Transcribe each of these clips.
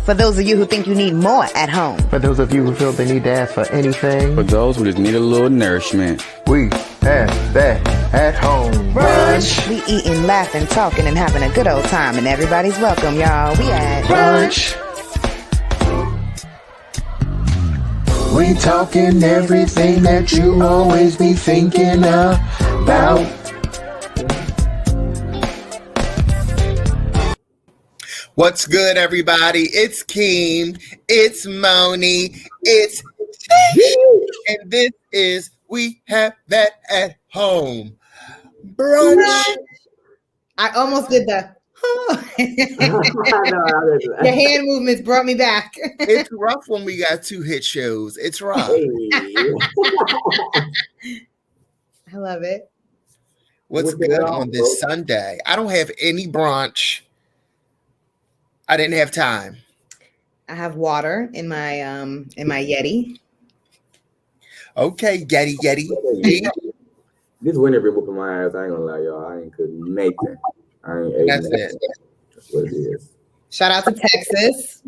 For those of you who think you need more at home. For those of you who feel they need to ask for anything. For those who just need a little nourishment. We have that at home. Brunch. We eating, laughing, talking, and having a good old time. And everybody's welcome, y'all. We at Brunch. We talking everything that you always be thinking about. What's good, everybody? It's Keem, it's Moni, it's and this is We Have That at Home. Brunch. I almost did the your hand movements brought me back. It's rough when we got two hit shows. It's rough. I love it. What's good on this Sunday? I don't have any brunch. I didn't have time. I have water in my Yeti. Okay, Yeti. This winter been whooping my ass. I ain't gonna lie, y'all. I ain't couldn't make it. I ain't ate That's nothing. it. That's what it is. Shout out to Texas.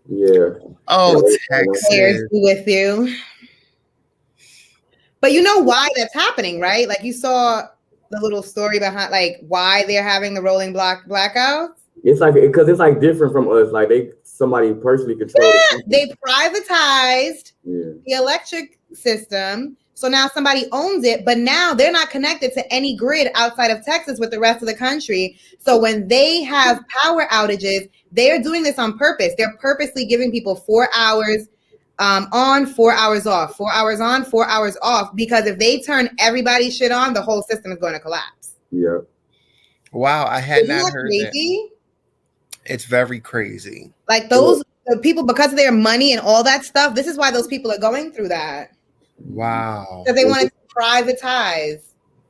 Yeah. Oh, Prayers Texas. be with you. But you know why that's happening, right? Like you saw the little story behind like why they're having the rolling blackouts. It's like because it's like different from us. Like somebody personally controlled it. They privatized Yeah. the electric system. So now somebody owns it, but now they're not connected to any grid outside of Texas with the rest of the country. So when they have power outages, they're doing this on purpose. They're purposely giving people 4 hours on, 4 hours off, 4 hours on, 4 hours off, because if they turn everybody's shit on, the whole system is going to collapse. Yeah. Wow, I had Isn't not that heard crazy? that. It's very crazy. Like the people, because of their money and all that stuff, this is why those people are going through that. Wow. Because they want to privatize.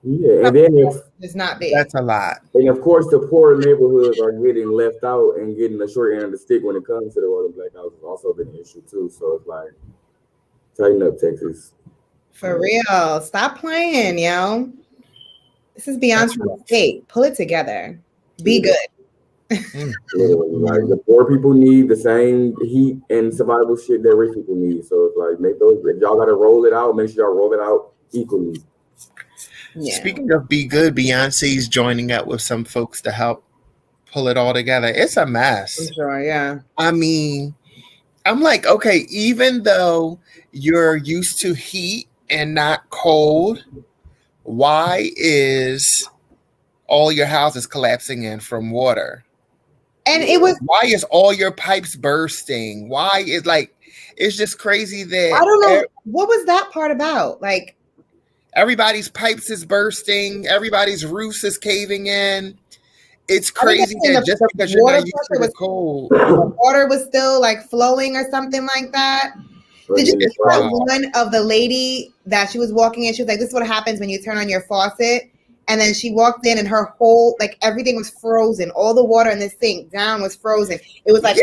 Yeah, and then It's not big. That's a lot. and of course the poor neighborhoods are getting left out and getting the short end of the stick when it comes to the rolling blackouts. It's also been an issue too. So it's like tighten up, Texas. For real. Stop playing, yo. This is beyond state. Pull it together. Be good. Literally, like the poor people need the same heat and survival shit that rich people need. So it's like make those. If y'all gotta roll it out, make sure y'all roll it out equally. Yeah. Speaking of be good, Beyonce's joining up with some folks to help pull it all together. It's a mess. I'm sure, yeah. I mean, I'm like, okay, even though you're used to heat and not cold, why is all your houses collapsing in from water? And it was, Why is all your pipes bursting? Why is like, it's just crazy that I don't know. What was that part about? Like, everybody's pipes is bursting, everybody's roofs is caving in. It's crazy that just because you're not used to the cold. The water was still like flowing or something like that. Did you see that one of the lady that she was walking in? She was like, this is what happens when you turn on your faucet. And then she walked in and her whole, like everything was frozen. All the water in the sink down was frozen. It was like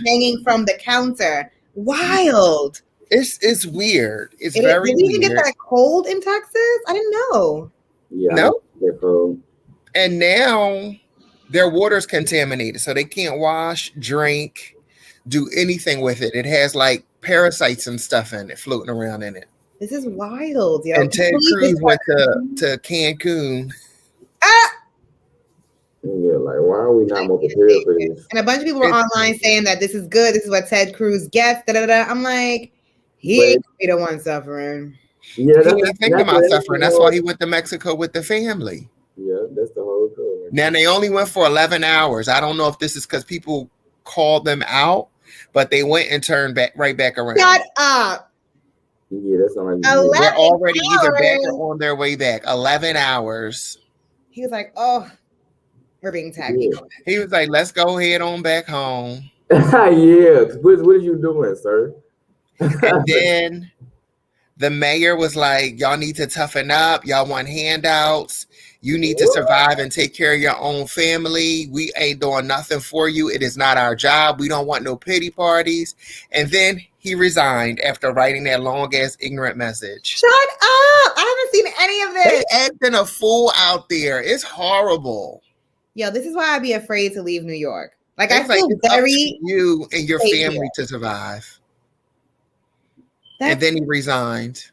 hanging from the counter. Wild. It's weird. It's very Did we even weird. get that cold in Texas? I didn't know. Yeah. No. And now their water's contaminated, so they can't wash, drink, do anything with it. It has like parasites and stuff in it, floating around in it. This is wild, yo. And Ted Cruz went to Cancun. Yeah, like why are we not more prepared for this? And a bunch of people were online saying that this is good. This is what Ted Cruz gets. Da, da, da. I'm like, he ain't be the one suffering. Yeah, He didn't think about suffering. That's why he went to Mexico with the family. Yeah, that's the whole thing. Now they only went for 11 hours. I don't know if this is because people called them out, but they went and turned right back around. Shut up. Yeah, that's not like They're already either back or on their way back. 11 hours. He was like, oh, we're being tacky. Yeah. He was like, let's go head on back home. Yeah, what are you doing, sir? And then the mayor was like, y'all need to toughen up. Y'all want handouts. You need to survive and take care of your own family. We ain't doing nothing for you. It is not our job. We don't want no pity parties. And then he resigned after writing that long ass ignorant message. Shut up. I haven't seen any of this. They acting a fool out there. It's horrible. Yo, this is why I'd be afraid to leave New York. Like It's I feel it's up to very you and your safe family here. to survive. That's, And then he resigned.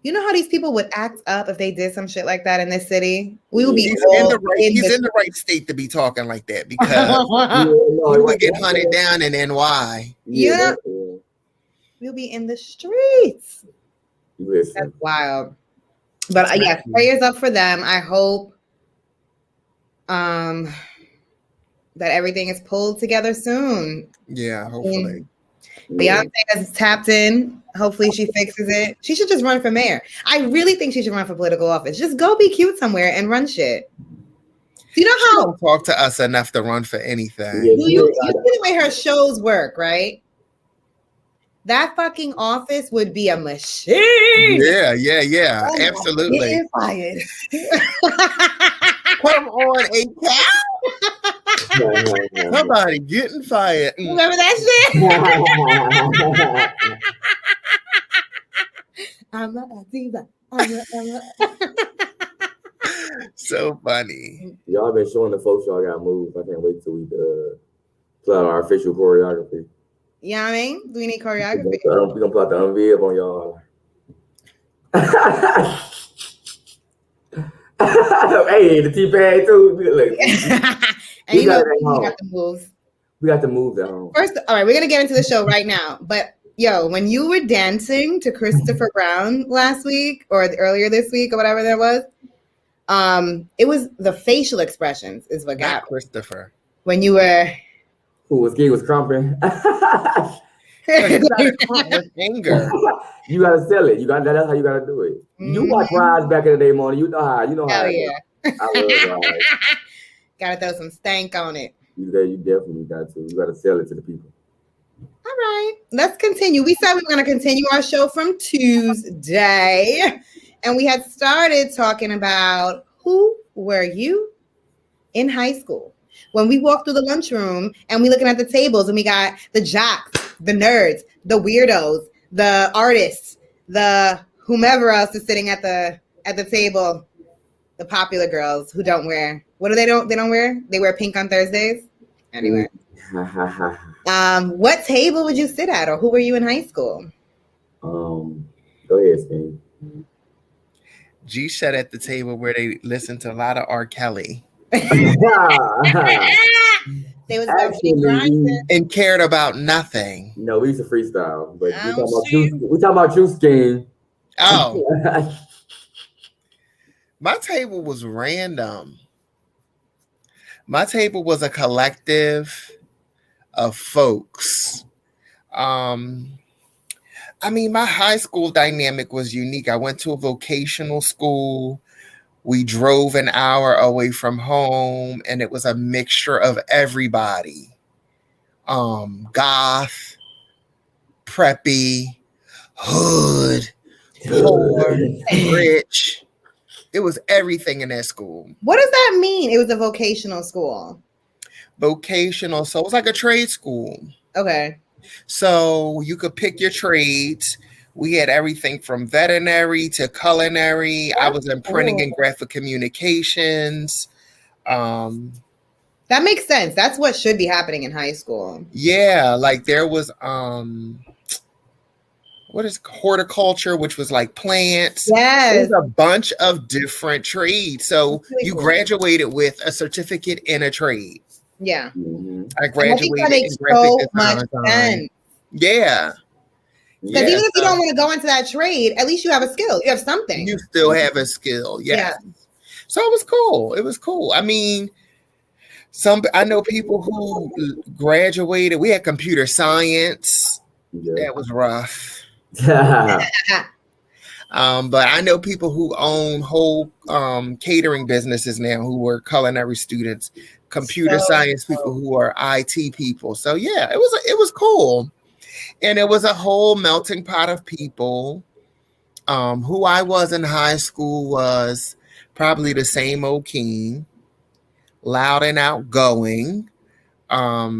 you know how these people would act up if they did some shit like that in this city? We would be He's all in the right. in He's the in the right state to be talking like that because Yeah, no, you right, would get right, hunted yeah. down in NY. Yeah, Yeah. We'll be in the streets. Listen. That's wild. But yes, prayers up for them. I hope that everything is pulled together soon. Yeah, hopefully. Beyonce has tapped in. Hopefully she fixes it. She should just run for mayor. I really think she should run for political office. Just go be cute somewhere and run shit. You know She how don't talk to us enough to run for anything. Yeah, you see the way her shows work, right? That fucking office would be a machine. Yeah, Oh my, absolutely. getting fired. Come on, a cow. Somebody getting fired. Remember that shit? I'm a diva. So funny. Y'all been showing the folks y'all got moved. I can't wait till we play out our official choreography. You know what I mean? Do we need choreography? We're gonna put the unveil on y'all. Hey, the T-pad too. And you know, we got to move. We got to move that home. First, all right, we're gonna get into the show right now. But yo, when you were dancing to Christopher Brown last week or earlier this week or whatever that was, it was the facial expressions is what got Christopher. When you were was crumping. Anger. You gotta sell it. That's how you gotta do it. You watch Rise back in the day, morning. You know how. You know how. Hell yeah. I love Rise. Gotta throw some stank on it. You definitely got to. You gotta sell it to the people. All right, let's continue. We said we were going to continue our show from Tuesday, and we had started talking about who were you in high school? When we walked through the lunchroom and we looking at the tables and we got the jocks, the nerds, the weirdos, the artists, the whomever else is sitting at the table, the popular girls who don't wear, what do they don't wear? They wear pink on Thursdays. Anyway. What table would you sit at, or who were you in high school? Go ahead, Steve. G sat at the table where they listened to a lot of R. Kelly. They was actually and cared about nothing. No, we used to freestyle, but we talking about you, Skin. Oh, my table was random. My table was a collective of folks. I mean, my high school dynamic was unique. I went to a vocational school. We drove an hour away from home, and it was a mixture of everybody. Goth, preppy, hood, poor, rich. It was everything in that school. What does that mean? It was a vocational school. Vocational, so it was like a trade school. Okay. So you could pick your trades. We had everything from veterinary to culinary. I was in printing and graphic communications. That makes sense. That's what should be happening in high school. Yeah, like there was what is horticulture, which was like plants. Yes. There's a bunch of different trades. So really you graduated with a certificate in a trade. Yeah. I graduated in graphic design. Yeah. Because even if you don't want to go into that trade, at least you have a skill. You have something. You still have a skill. Yes. Yeah. So it was cool. It was cool. I mean, I know people who graduated. We had computer science. Yeah. That was rough. But I know people who own whole catering businesses now who were culinary students, computer science people who are IT people. So yeah, it was cool. And it was a whole melting pot of people. Who I was in high school was probably the same old king, loud and outgoing. I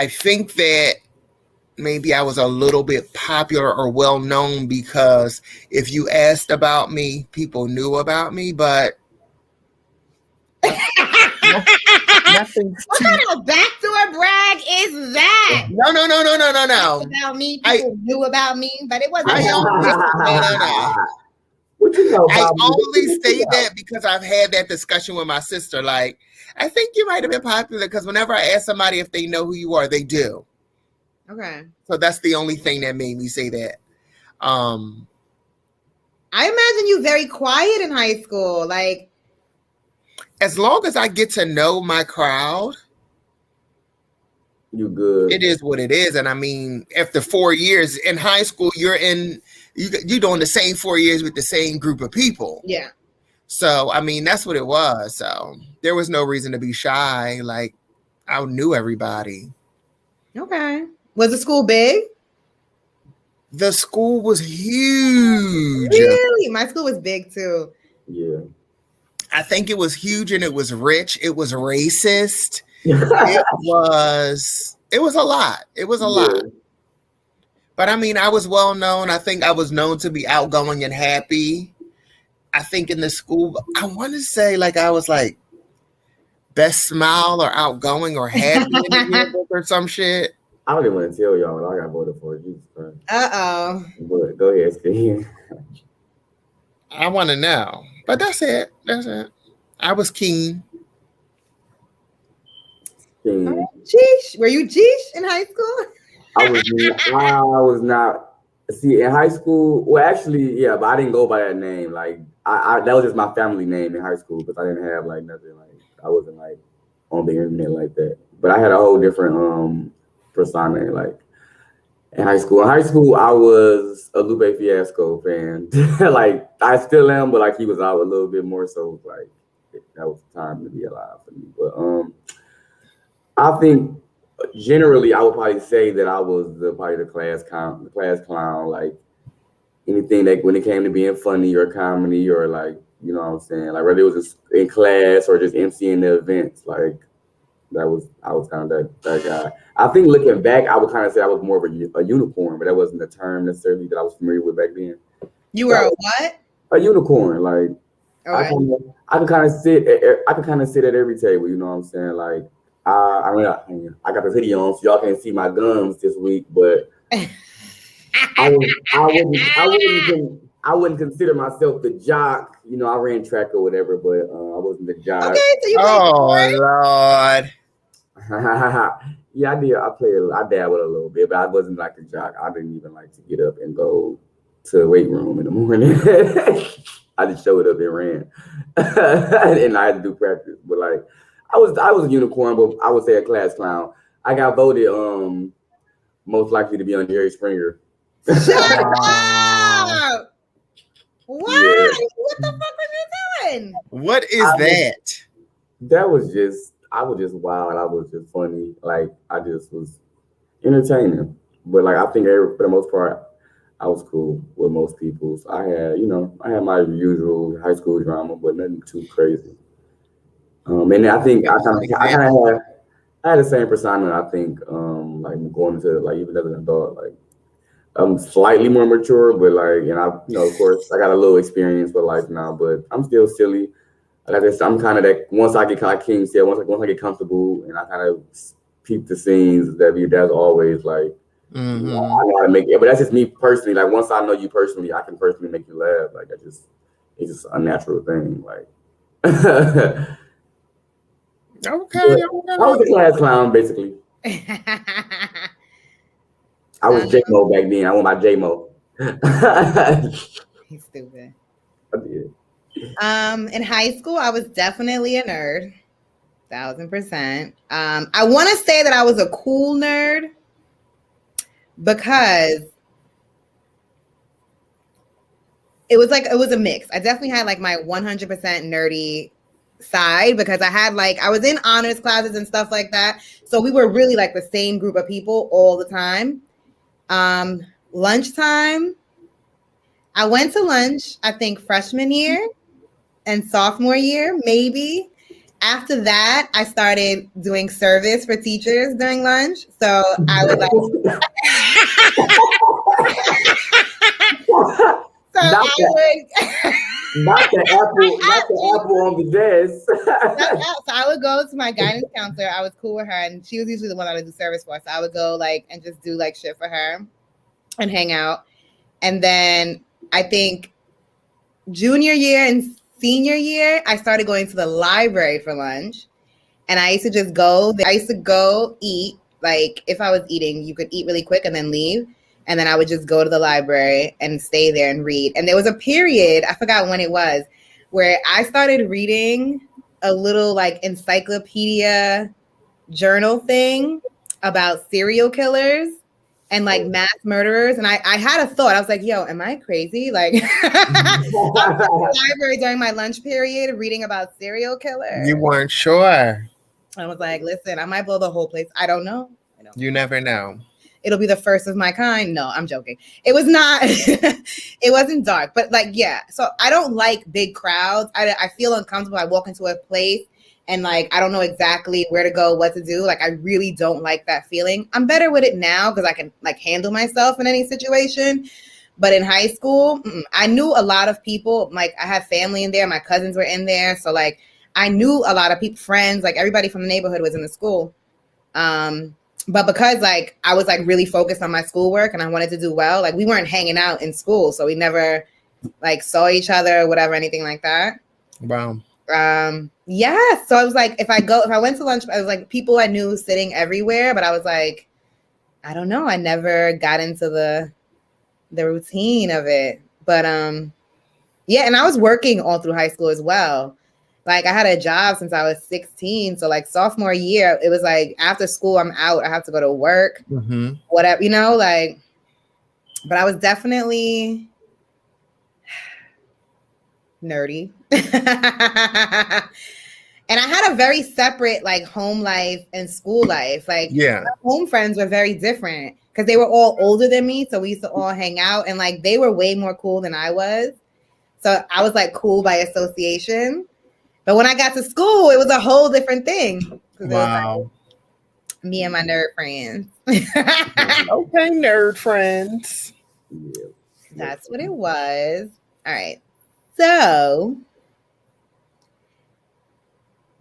think that maybe I was a little bit popular or well known because if you asked about me, people knew about me, but nothing What kind of backdoor brag is that? No. About me, people knew about me, but it wasn't. No. What you know I about me? only say that because I've had that discussion with my sister. Like, I think you might have been popular because whenever I ask somebody if they know who you are, they do. Okay. So that's the only thing that made me say that. I imagine you very quiet in high school. Like, as long as I get to know my crowd, You good? it is what it is. And I mean, after 4 years in high school, you're doing the same 4 years with the same group of people. yeah. So I mean, that's what it was. So there was no reason to be shy. Like, I knew everybody. Okay. Was the school big? The school was huge. Really? My school was big too. Yeah. I think it was huge and it was rich. It was racist. It was a lot. It was a lot. But I mean, I was well known. I think I was known to be outgoing and happy. I think in the school, I want to say like I was like best smile or outgoing or happy in the yearbook or some shit. I don't even want to tell y'all what I got voted for. Jesus Christ. Uh-oh. But go ahead, Steve. I want to know. But that's it. That's it. I was keen. Jeesh. Were you Jeesh in high school? I was not. See, in high school, well, actually, yeah, but I didn't go by that name. Like, I that was just my family name in high school because I didn't have like nothing. Like, I wasn't like on the internet like that. But I had a whole different persona. Like in high school. In high school, I was a Lupe Fiasco fan. Like, I still am, but like he was out a little bit more. So like that was the time to be alive for me. But I think. Generally, I would probably say that I was probably the class clown. Like anything that when it came to being funny or comedy or like, you know what I'm saying, like whether it was in class or just emceeing the events, like I was kind of that guy. I think looking back, I would kind of say I was more of a unicorn, but that wasn't the term necessarily that I was familiar with back then. You were a what? A unicorn, like Okay. I could kind of sit at every table. You know what I'm saying, like. I mean, I got the hoodie on, so y'all can't see my gums this week, but I wouldn't consider myself the jock. You know, I ran track or whatever, but I wasn't the jock. Okay, so you Lord. Yeah, I did. I dabbled a little bit, but I wasn't like a jock. I didn't even like to get up and go to the weight room in the morning. I just showed up and ran, and I had to do practice, but like. I was a unicorn, but I would say a class clown. I got voted most likely to be on Jerry Springer. Shut up! Why? Yeah. What the fuck were you doing? What is that? That was just I was just wild. I was just funny. Like I just was entertaining. But like I think for the most part, I was cool with most people. So I had my usual high school drama, but nothing too crazy. And I think I had the same persona. I think like going into like even as an adult, like I'm slightly more mature, but like of course I got a little experience with life now, but I'm still silly. Like I said, I'm kind of that once I get once I get comfortable and I kind of peep the scenes that's always like I know how to make it. But that's just me personally. Like once I know you personally, I can personally make you laugh. Like it's just a natural thing. Like. Okay. I was a class clown, basically. I was J-Mo back then. I went by J-Mo. He's stupid. I did. In high school, I was definitely a nerd. 1000%. I want to say that I was a cool nerd because it was a mix. I definitely had like my 100% nerdy side because I was in honors classes and stuff like that. So we were really like the same group of people all the time. Lunchtime, I went to lunch, I think freshman year and sophomore year, maybe. After that, I started doing service for teachers during lunch. So I would like Not the apple on the desk. So I would go to my guidance counselor. I was cool with her, and she was usually the one I would do service for. So I would go like and just do like shit for her and hang out. And then I think junior year and senior year, I started going to the library for lunch. And I used to just go there. I used to go eat. Like if I was eating, you could eat really quick and then leave. And then I would just go to the library and stay there and read. And there was a period, I forgot when it was, where I started reading a little like encyclopedia journal thing about serial killers and like mass murderers. And I had a thought. I was like, yo, am I crazy? Like I was in the library during my lunch period reading about serial killers. You weren't sure. I was like, listen, I might blow the whole place. I don't know. You never know. It'll be the first of my kind. No, I'm joking. It was not, it wasn't dark, but like, yeah. So I don't like big crowds. I feel uncomfortable. I walk into a place and like, I don't know exactly where to go, what to do. Like, I really don't like that feeling. I'm better with it now because I can like handle myself in any situation. But in high school, I knew a lot of people. Like I had family in there. My cousins were in there. So like, I knew a lot of people, friends, like everybody from the neighborhood was in the school. But because like I was like really focused on my schoolwork and I wanted to do well, like we weren't hanging out in school. So we never like saw each other or whatever, anything like that. Wow. Yeah. So I was like, if I went to lunch, I was like people I knew sitting everywhere, but I was like, I don't know. I never got into the routine of it. But yeah, and I was working all through high school as well. Like I had a job since I was 16. So like sophomore year, it was like after school, I'm out. I have to go to work, whatever, you know, like, but I was definitely nerdy. And I had a very separate like home life and school life. Like yeah, my home friends were very different because they were all older than me. So we used to all hang out and like they were way more cool than I was. So I was like cool by association. But when I got to school, it was a whole different thing. Wow. Like me and my nerd friends. Okay, nerd friends. That's what it was. All right. So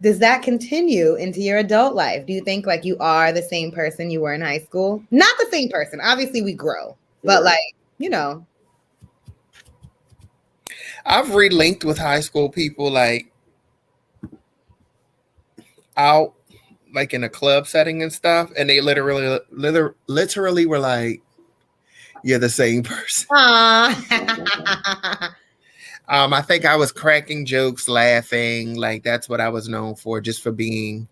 does that continue into your adult life? Do you think like you are the same person you were in high school? Not the same person. Obviously we grow. But like, you know. I've relinked with high school people like out like in a club setting and stuff, and they literally were like, you're the same person. I think I was cracking jokes, laughing, like that's what I was known for, just for being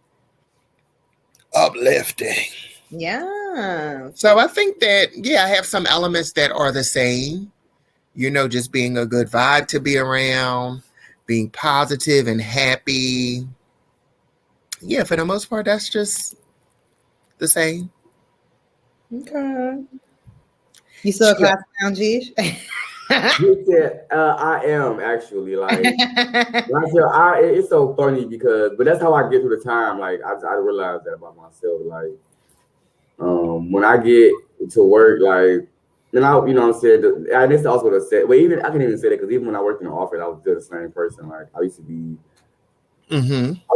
uplifting. Yeah. So I think that I have some elements that are the same, you know, just being a good vibe to be around, being positive and happy. Yeah, for the most part, that's just the same. Okay. You still a class clown, G? I am actually like it's so funny because, but that's how I get through the time. Like I realize that about myself. Like when I get to work, like then I, you know what I'm saying. And this also what I said. But even I can even say that because even when I worked in the office, I was still the same person. Like I used to be.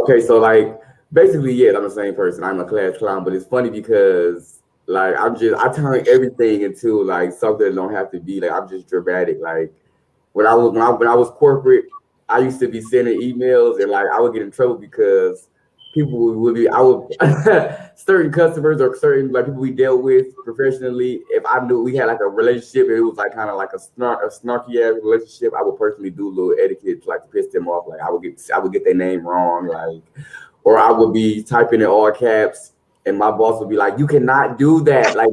Okay, so like. Basically, yeah, I'm the same person. I'm a class clown, but it's funny because like I turn everything into like something that don't have to be. Like I'm just dramatic. Like when I was corporate, I used to be sending emails and like I would get in trouble because people would be certain customers or certain like people we dealt with professionally. If I knew we had like a relationship and it was like kind of like a snarky ass relationship, I would personally do a little etiquette to, like to piss them off. Like I would get their name wrong, like. Or I would be typing in all caps, and my boss would be like, "You cannot do that. Like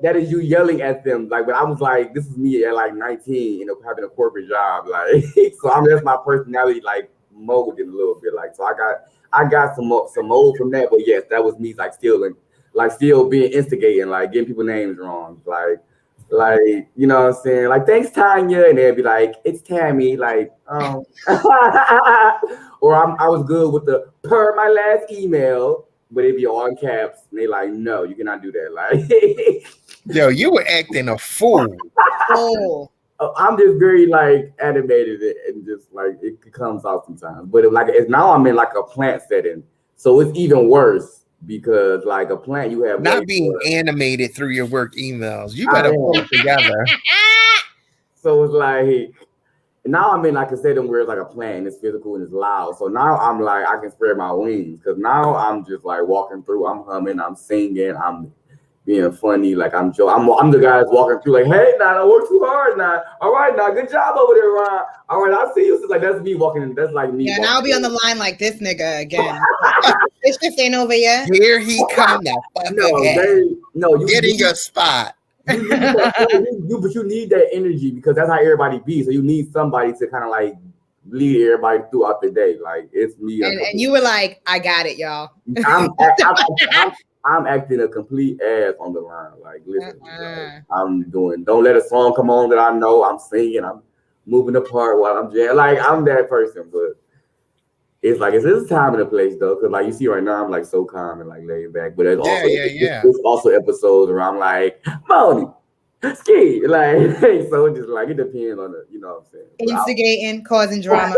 that is you yelling at them." Like, but I was like, "This is me at like 19, you know, having a corporate job." Like, so that's my personality, like molded a little bit. Like, so I got some mold from that. But yes, that was me, like still being instigating, like getting people's names wrong, like you know what I'm saying, like thanks Tanya, and they'd be like it's Tammy, like or I was good with the per my last email, but it'd be all in caps, and they like no, you cannot do that, like yo, you were acting a fool. Oh, I'm just very like animated and just like it comes out sometimes. But it's now I'm in like a plant setting, so it's even worse because like a plant you have Not being animated through your work emails. You better pull it together. So it's like now I'm in like a setting where it's like a plant and it's physical and it's loud. So now I'm like I can spread my wings because now I'm just like walking through. I'm humming. I'm singing. I'm being funny, like I'm the guy that's walking through, like, hey, now don't work too hard, now. All right, now, good job over there, Ron. All right, I see you. Like that's me walking in. That's like me. Yeah, and I'll be on the line like this nigga again. This shift ain't over yet. Here he come. You get in your spot. But you need that energy because that's how everybody be. So you need somebody to kind of like lead everybody throughout the day. Like it's me. And you were like, I got it, y'all. I'm acting a complete ass on the line. Like, listen, don't let a song come on that I know. I'm singing, I'm moving the part while I'm jamming. Like, I'm that person, but it's like, it's time and a place though. Cause like you see right now, I'm like so calm and like laid back. But there's also episodes where I'm like, Moni, ski. Like, so it just like, it depends on the, you know what I'm saying. Instigating, causing drama.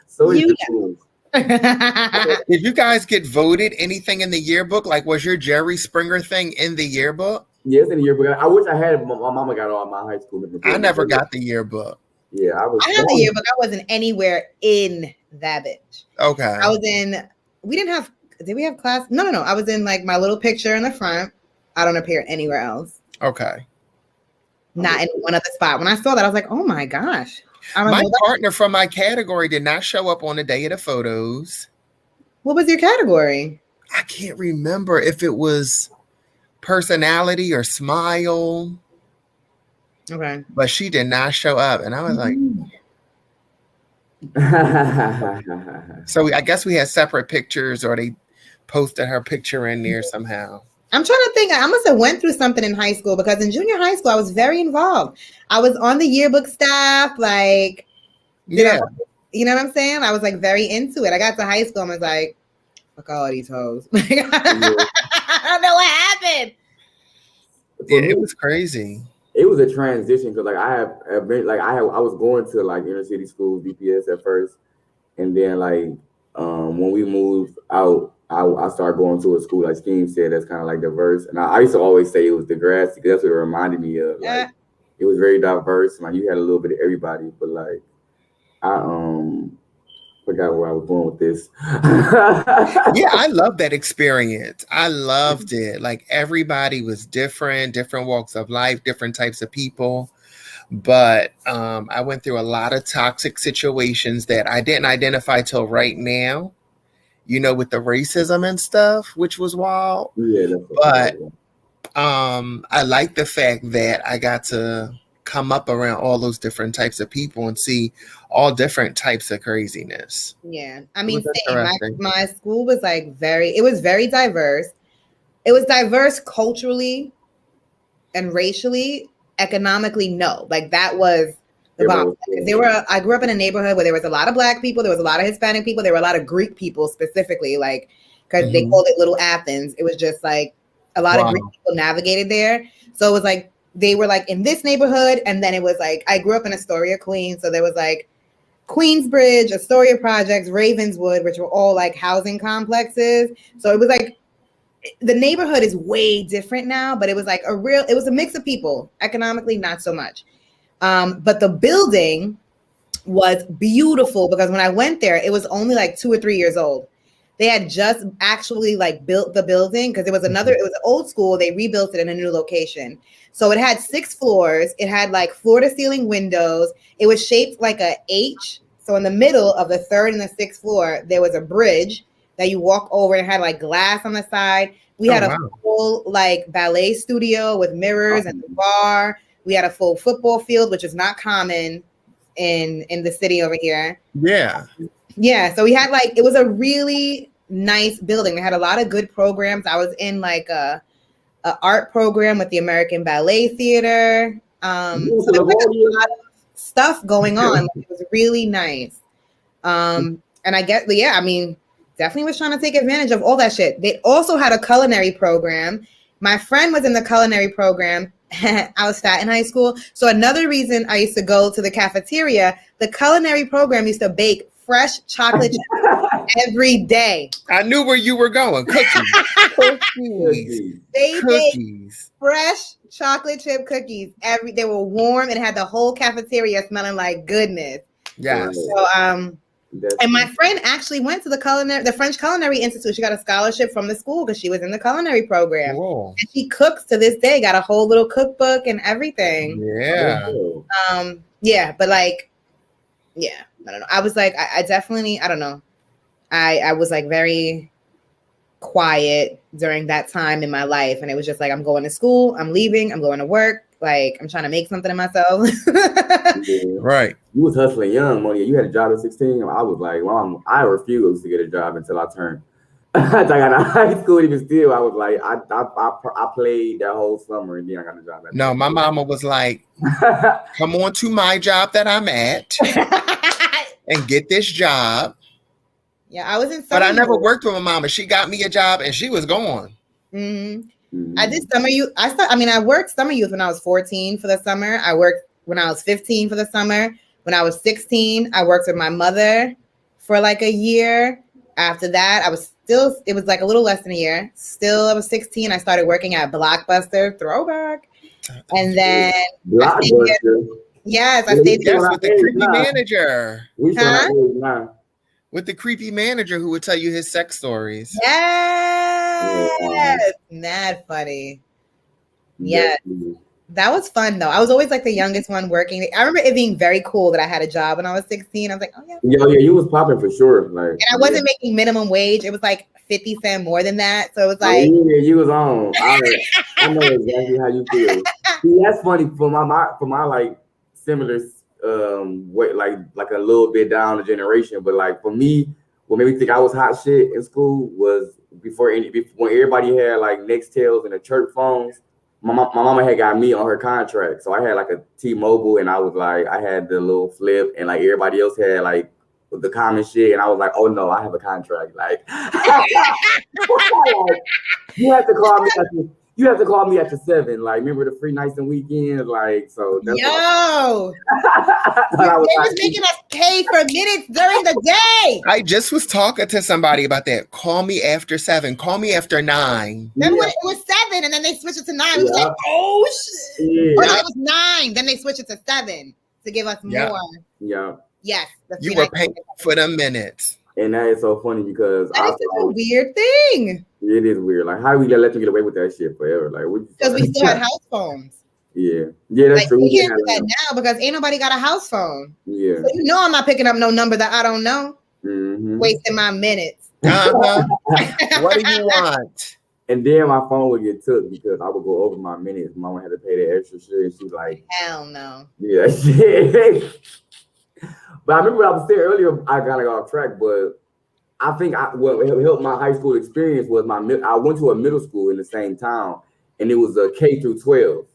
So it depends. Did you guys get voted anything in the yearbook? Like, was your Jerry Springer thing in the yearbook? Yes, in the yearbook. I wish I had. My mama got all my high school. I never got the yearbook. Yeah, I had the yearbook. I wasn't anywhere in that bitch. Okay. I was in. We didn't have. Did we have class? No. I was in like my little picture in the front. I don't appear anywhere else. Okay. Not in one other spot. When I saw that, I was like, oh my gosh. My partner from my category did not show up on the day of the photos. What was your category? I can't remember if it was personality or smile. Okay. But she did not show up. And I was like, so I guess we had separate pictures or they posted her picture in there somehow. I'm trying to think. I must have went through something in high school because in junior high school, I was very involved. I was on the yearbook staff, like, you know what I'm saying? I was like very into it. I got to high school and was like, fuck all these hoes. I don't know what happened. Yeah, it was crazy. It was a transition because like I was going to like inner city schools, DPS at first, and then like when we moved out, I started going to a school like Scheme said that's kind of like diverse, and I used to always say it was Degrassi because that's what it reminded me of. Like it was very diverse, like you had a little bit of everybody, but like I forgot where I was going with this. Yeah, I love that experience. I loved it. Like everybody was different walks of life, different types of people. But I went through a lot of toxic situations that I didn't identify till right now, you know, with the racism and stuff, which was wild. Yeah, but I like the fact that I got to come up around all those different types of people and see all different types of craziness. Yeah. I mean, my school was like it was very diverse. It was diverse culturally and racially. Economically, no. Like that was the bomb. I grew up in a neighborhood where there was a lot of Black people, there was a lot of Hispanic people, there were a lot of Greek people specifically, like because they called it Little Athens. It was just like a lot of Greek people navigated there. So it was like they were like in this neighborhood, and then it was like I grew up in Astoria, Queens, so there was like Queensbridge, Astoria Projects, Ravenswood, which were all like housing complexes. So it was like the neighborhood is way different now, but it was like it was a mix of people. Economically, not so much. But the building was beautiful because when I went there, it was only like 2 or 3 years old. They had just actually like built the building because it was an old school. They rebuilt it in a new location. So it had 6 floors. It had like floor to ceiling windows. It was shaped like a H. So in the middle of the 3rd and the 6th floor, there was a bridge that you walk over and had like glass on the side. We had a full like ballet studio with mirrors and the bar. We had a full football field, which is not common in the city over here. Yeah. Yeah. So we had like, it was a really nice building. They had a lot of good programs. I was in like a art program with the American Ballet Theater. So there was like a lot of stuff going on. It was really nice. And I get, I mean, definitely was trying to take advantage of all that shit. They also had a culinary program. My friend was in the culinary program, I was fat in high school. So another reason I used to go to the cafeteria, the culinary program used to bake fresh chocolate chips every day. I knew where you were going. Cookies. They Cookies. baked fresh chocolate chip cookies. They were warm and had the whole cafeteria smelling like goodness. Yes. So and my friend actually went to the French Culinary Institute. She got a scholarship from the school because she was in the culinary program. Cool. And she cooks to this day, got a whole little cookbook and everything. Yeah. Yeah, but like, yeah, I don't know. I was like, I definitely, I don't know. I was like very quiet during that time in my life. And it was just like, I'm going to school, I'm leaving, I'm going to work. Like, I'm trying to make something of myself. Right. You was hustling young, Monia. You had a job at 16. I was like, Mom, I refused to get a job until I turned. I got out of high school. Even still, I was like, I played that whole summer and then I got a job. No, my mama was like, come on to my job that I'm at and get this job. Yeah, I was in summer. But I never worked with my mama. She got me a job and she was gone. Mm-hmm. I did summer youth. I worked summer youth when I was 14 for the summer. I worked when I was 15 for the summer. When I was 16, I worked with my mother for like a year. After that, it was like a little less than a year. Still, I was 16. I started working at Blockbuster, throwback. And then Blockbuster. I stayed there with the creepy manager. Huh? With the creepy manager who would tell you his sex stories. Yes. Mad funny. Yeah. That was fun though. I was always like the youngest one working. I remember it being very cool that I had a job when I was 16. I was like, oh yeah. Yeah, you was popping for sure. Like, and I wasn't making minimum wage. It was like 50 cents more than that. So it was like, yeah, you was on. I know exactly how you feel. See, that's funny for my like similar way, like a little bit down the generation. But like for me, what made me think I was hot shit in school was when everybody had like Nextels and the church phones. My mama had got me on her contract, so I had like a T-Mobile, and I was like, I had the little flip, and like everybody else had like the common shit, and I was like, oh no, I have a contract. Like, you have to call me. You have to call me after 7. Like, remember the free nights and weekends? Like, so that's they was making us pay for minutes during the day. I just was talking to somebody about that. Call me after 7. Call me after 9. Then when it was 7, and then they switched it to 9. It was like, oh shit. Yeah. Or no, it was 9. Then they switched it to 7 to give us more. Yeah. Yes. You were paying for the minutes. And that is so funny because that is such a weird thing. It is weird. Like, how do we let them get away with that shit forever? Like, because we still had house phones. Yeah, that's like, true. We can't do that now because ain't nobody got a house phone. Yeah, so you know I'm not picking up no number that I don't know. Mm-hmm. Wasting my minutes. What do you want? And then my phone would get took because I would go over my minutes. Mama had to pay that extra shit. And she's like, hell no. Yeah, shit. But I remember what I was saying earlier. I kind of got off track, but I think what helped my high school experience was I went to a middle school in the same town, and it was a K through 12.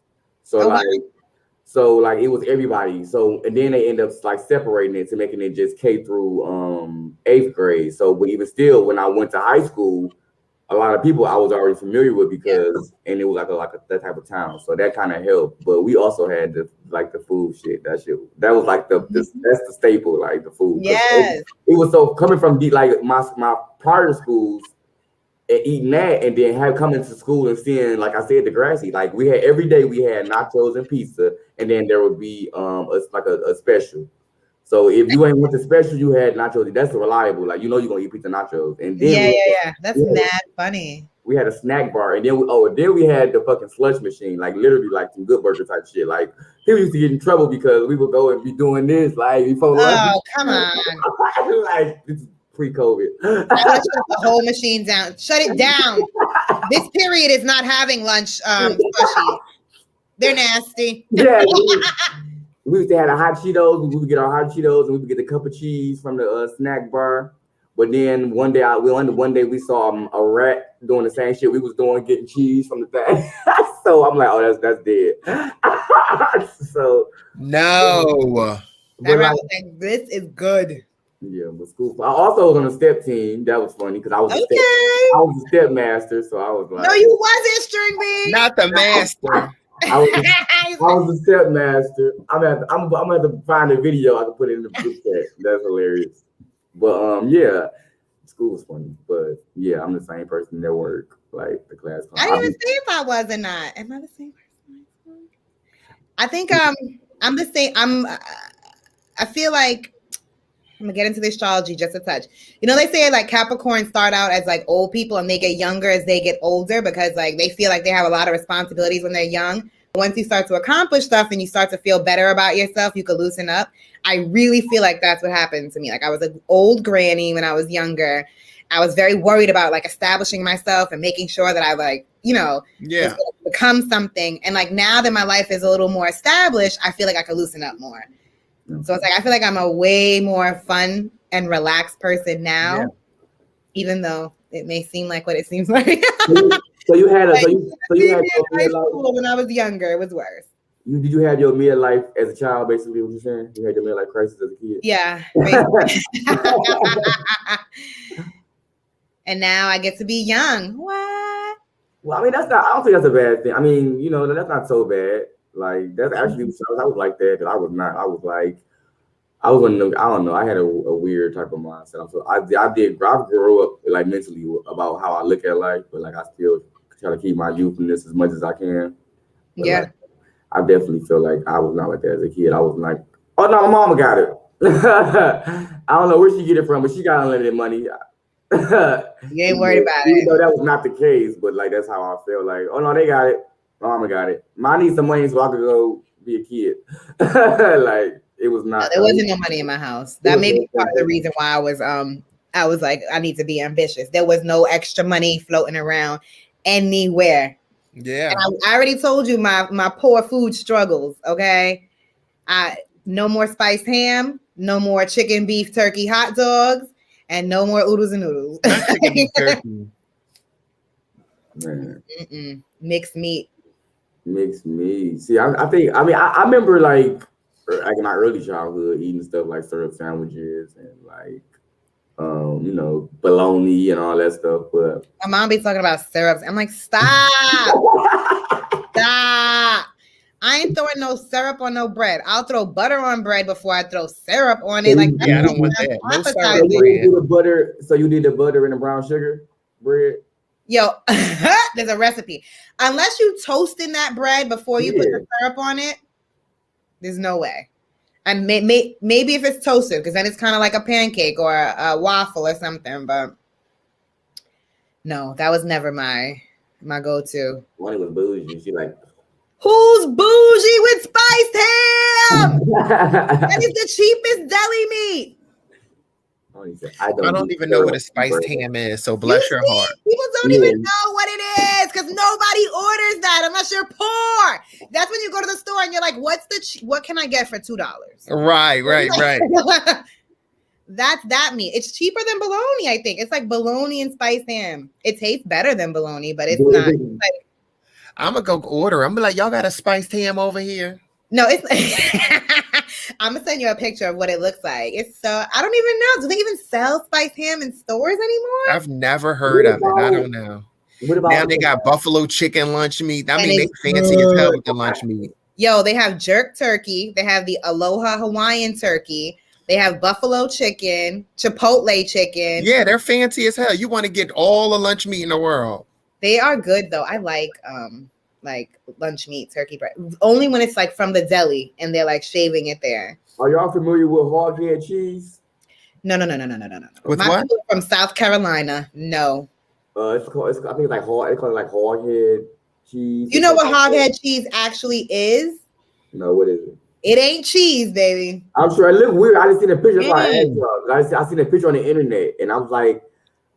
So like it was everybody. So and then they end up like separating it to making it just K through 8th grade. So but even still, when I went to high school, a lot of people I was already familiar with because and it was like that type of town. So that kind of helped. But we also had the food shit. That was like that's the staple, like the food. Yes. It was so coming from like my prior schools and eating that and then coming to school and seeing, like I said, the Grassy. Like we had every day we had nachos and pizza, and then there would be a special. So if you ain't went to special, you had nachos. That's reliable. Like you're gonna eat pizza nachos. And then that's mad funny. We had a snack bar, and then we had the fucking slush machine, like literally like some Good Burger type shit. Like people used to get in trouble because we would go and be doing this like before lunch. Oh, come on. Like this is pre-COVID. I would shut the whole machine down. Shut it down. This period is not having lunch slushy. They're nasty. Yeah. We used to have the hot Cheetos. We would get our hot Cheetos, and we would get a cup of cheese from the snack bar. But then one day we saw a rat doing the same shit we was doing, getting cheese from the thing. So I'm like, oh, that's dead. So no. This is good. Yeah, but school. I also was on a step team. That was funny because I was a step master. So I was like, no, you wasn't, String B. Not the master. I was the stepmaster. I'm gonna have to find a video. I can put it in the group chat. That's hilarious. But yeah, school was funny. But yeah, I'm the same person at work, like the class. I didn't even say if I was or not. Am I the same person? I think I'm the same. I feel like I'm gonna get into the astrology just a touch. You know, they say like Capricorn start out as like old people and they get younger as they get older because like they feel like they have a lot of responsibilities when they're young. Once you start to accomplish stuff and you start to feel better about yourself, you could loosen up. I really feel like that's what happened to me. Like I was an old granny when I was younger. I was very worried about like establishing myself and making sure that I like, was gonna become something. And like now that my life is a little more established, I feel like I could loosen up more. So it's like I feel like I'm a way more fun and relaxed person now, even though it may seem like what it seems like. So you had high your school when I was younger. It was worse. Did you have your midlife as a child? Basically, what you're saying? You had your midlife crisis as a kid. Yeah. And now I get to be young. What? Well, I mean, I don't think that's a bad thing. I mean, that's not so bad. Like that's actually, I was like that. I was not. I was like, I don't know. I had a weird type of mindset. So I grew up like mentally about how I look at life, but like I still try to keep my youthfulness as much as I can. But, yeah. Like, I definitely feel like I was not like that as a kid. I was like, oh no, my mama got it. I don't know where she get it from, but she got unlimited money. You ain't worried about it. Even though that was not the case, but like that's how I feel. Like, oh no, they got it. My mama got it. I need some money so I could go be a kid. Like it was not. No, there wasn't no money in my house. That may be part of the reason why I was like, I need to be ambitious. There was no extra money floating around anywhere. Yeah. And I already told you my poor food struggles. Okay. No more spiced ham, no more chicken, beef, turkey, hot dogs, and no more oodles and noodles. Chicken, beef, turkey. Mixed meat. Mixed meat. See, I remember like in my early childhood eating stuff like syrup sandwiches and like bologna and all that stuff. But my mom be talking about syrups. I'm like, stop. Stop. I ain't throwing no syrup on no bread. I'll throw butter on bread before I throw syrup on it. Like, I don't want that. No syrup. So you did the butter and the brown sugar bread? Yo, there's a recipe. Unless you toasting that bread before you put the syrup on it, there's no way. And maybe if it's toasted, because then it's kind of like a pancake or a waffle or something. But no, that was never my go-to. One was bougie. She like, who's bougie with spiced ham? That is the cheapest deli meat. I don't even know what a spiced ham is, so bless your heart. People don't even know what it is because nobody orders that unless you're poor. That's when you go to the store and you're like, what can I get for $2? Right. That's that meat. It's cheaper than bologna, I think. It's like bologna and spiced ham. It tastes better than bologna, but it's not. Like, I'm gonna go order. I'm gonna be like, y'all got a spiced ham over here? No, it's. I'm gonna send you a picture of what it looks like. It's so I don't even know. Do they even sell spiced ham in stores anymore? I've never heard of it. I don't know. Now they got buffalo chicken lunch meat. I mean, they fancy as hell with the lunch meat. Yo, they have jerk turkey. They have the Aloha Hawaiian turkey. They have buffalo chicken, Chipotle chicken. Yeah, they're fancy as hell. You want to get all the lunch meat in the world. They are good though. I like lunch meat, turkey breast. Only when it's like from the deli and they're like shaving it there. Are y'all familiar with hog head cheese? No. With what? From South Carolina. No. I think it's like hog head cheese. You know what hog head cheese actually is? No, what is it? It ain't cheese, baby. I'm sure it look weird. I just seen a picture. I seen a picture on the internet, and I was like,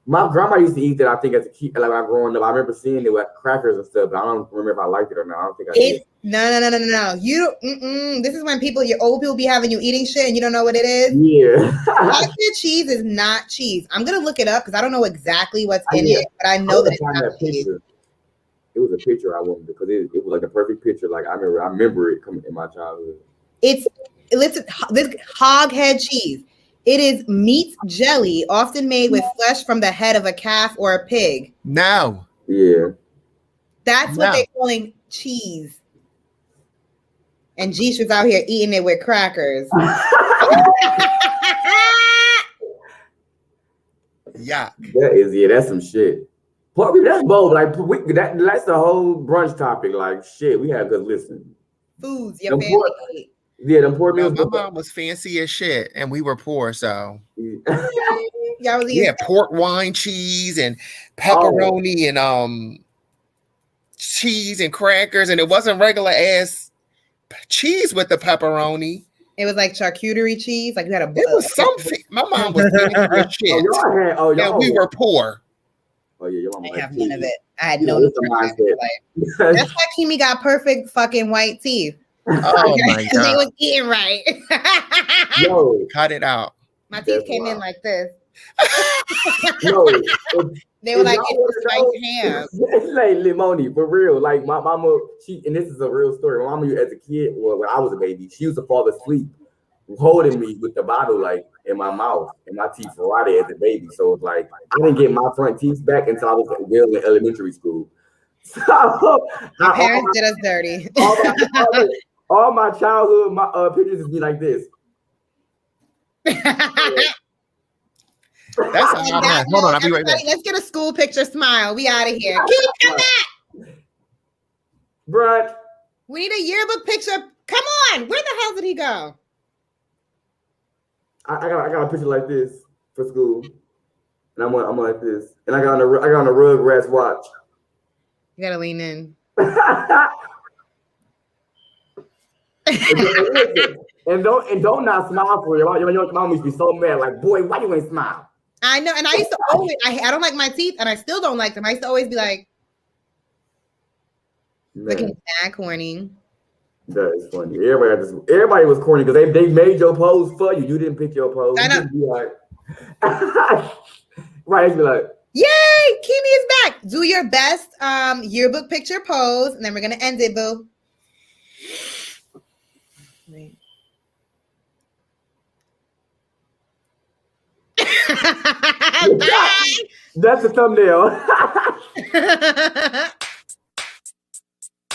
my grandma used to eat that. I think as a kid, like when I growing up, I remember seeing it with crackers and stuff, but I don't remember if I liked it or not. I don't think I did. No. You don't. This is when your old people be having you eating shit and you don't know what it is. Yeah. Hog head cheese is not cheese. I'm gonna look it up because I don't know exactly what's in it, but I know that it's not cheese. It was a picture I wanted because it was like the perfect picture. Like I remember it coming in my childhood. It's this hog head cheese. It is meat jelly, often made with flesh from the head of a calf or a pig. No. Yeah. That's what they're calling cheese. And Jeesh was out here eating it with crackers. Yeah. That's some shit. That's bold. Like that's the whole brunch topic. Like shit, we had good listen. Foods your family ate. Yeah, them poor Well, meals. my mom was fancy as shit, and we were poor, so Y'all was yeah, pork, wine, cheese, and pepperoni, and cheese and crackers, and it wasn't regular ass cheese with the pepperoni. It was like charcuterie cheese. Like you had a. It was something. My mom was fancy as shit. And we were poor. Oh yeah, your mom. I have none of it. I had no nutrition. That's why Kimi got perfect fucking white teeth. Oh my god, they was eating right. Yo, cut it out. My teeth came in like this. No, they were like, it's spiced ham. It's like limoni for real. Like my mama, and this is a real story. My mama, as a kid, well, when I was a baby, she used to fall asleep holding me with the bottle like in my mouth, and my teeth rotted as a baby. So it's like I didn't get my front teeth back until I was in elementary school. So my parents did us dirty. all my childhood, pictures is be like this. That's hold on, I'll be right back. Let's get a school picture smile. We out of here. Keep come back. Brunch. We need a yearbook picture. Come on. Where the hell did he go? I got a picture like this for school. And I'm like this. And I got on a Rugrats watch. You gotta lean in. And don't not smile for your mom used to be so mad. Like, boy, why you ain't smile? I know, and I used to always I don't like my teeth, and I still don't like them. I used to always be like, looking that corny. That is funny. Everybody was corny because they made your pose for you. You didn't pick your pose. I know. You be like, right? You'd be like, yay, Kimi is back. Do your best yearbook picture pose, and then we're gonna end it, boo. Wait. That's a thumbnail.